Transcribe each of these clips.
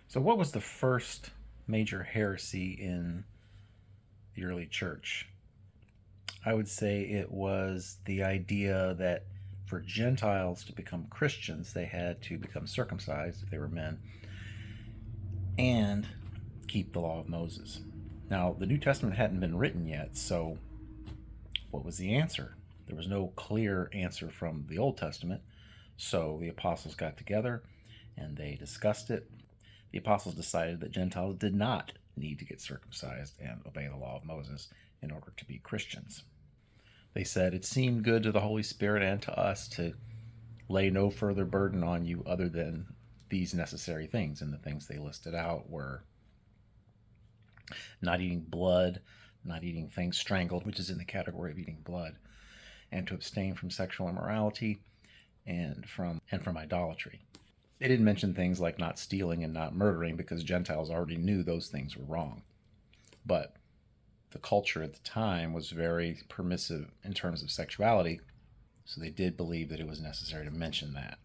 So, what was the first major heresy in the early church? I would say it was the idea that for Gentiles to become Christians, they had to become circumcised if they were men and keep the law of Moses. Now, the New Testament hadn't been written yet, so what was the answer? There was no clear answer from the Old Testament, so the apostles got together and they discussed it. The apostles decided that Gentiles did not need to get circumcised and obey the law of Moses in order to be Christians. They said it seemed good to the Holy Spirit and to us to lay no further burden on you other than these necessary things. And the things they listed out were not eating blood, not eating things strangled, which is in the category of eating blood, and to abstain from sexual immorality and from idolatry. They didn't mention things like not stealing and not murdering because Gentiles already knew those things were wrong. But the culture at the time was very permissive in terms of sexuality, so they did believe that it was necessary to mention that.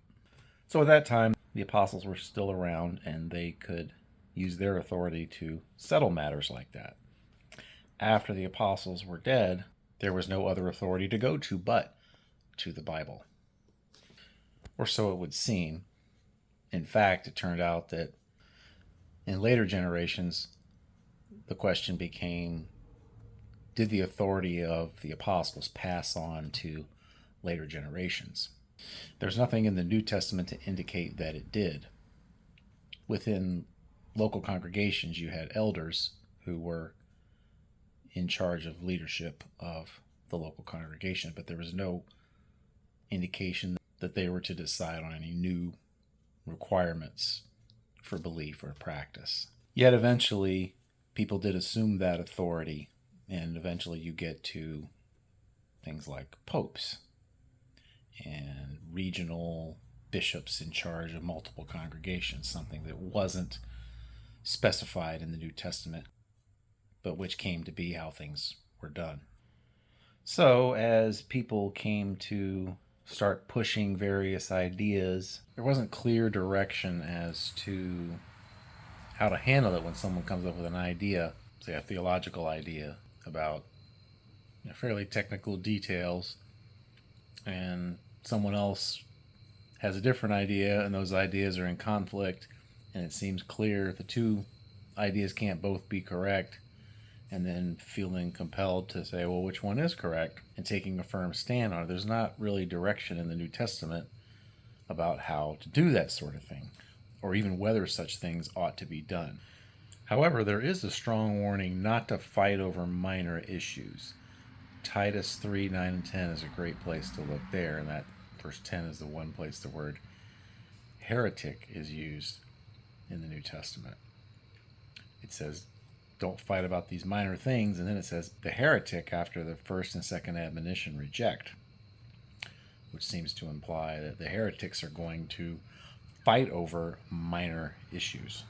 So at that time, the apostles were still around and they could use their authority to settle matters like that. After the apostles were dead, there was no other authority to go to but to the Bible. Or so it would seem. In fact, it turned out that in later generations, the question became, did the authority of the apostles pass on to later generations? There's nothing in the New Testament to indicate that it did. Within local congregations, you had elders who were in charge of leadership of the local congregation, but there was no indication that they were to decide on any new requirements for belief or practice. Yet eventually, people did assume that authority, and eventually you get to things like popes and regional bishops in charge of multiple congregations, something that wasn't specified in the New Testament, but which came to be how things were done. So, as people came to start pushing various ideas, there wasn't clear direction as to how to handle it when someone comes up with an idea, say a theological idea about fairly technical details, and someone else has a different idea and those ideas are in conflict, and it seems clear the two ideas can't both be correct, and then feeling compelled to say, well, which one is correct, and taking a firm stand on it. There's not really direction in the New Testament about how to do that sort of thing, or even whether such things ought to be done. However, there is a strong warning not to fight over minor issues. Titus 3, 9, and 10 is a great place to look there, and that verse 10 is the one place the word heretic is used in the New Testament. It says, don't fight about these minor things, and then it says the heretic after the first and second admonition reject, which seems to imply that the heretics are going to fight over minor issues.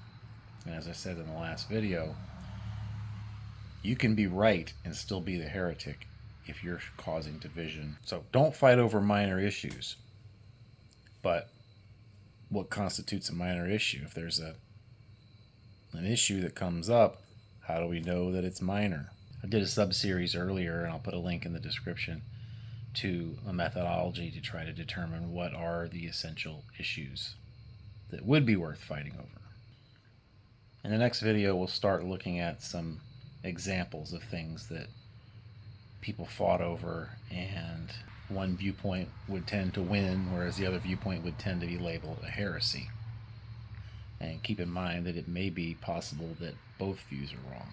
And as I said in the last video, you can be right and still be the heretic if you're causing division. So don't fight over minor issues. But what constitutes a minor issue? If there's an issue that comes up, how do we know that it's minor? I did a sub-series earlier, and I'll put a link in the description to a methodology to try to determine what are the essential issues that would be worth fighting over. In the next video, we'll start looking at some examples of things that people fought over, and one viewpoint would tend to win, whereas the other viewpoint would tend to be labeled a heresy. And keep in mind that it may be possible that both views are wrong.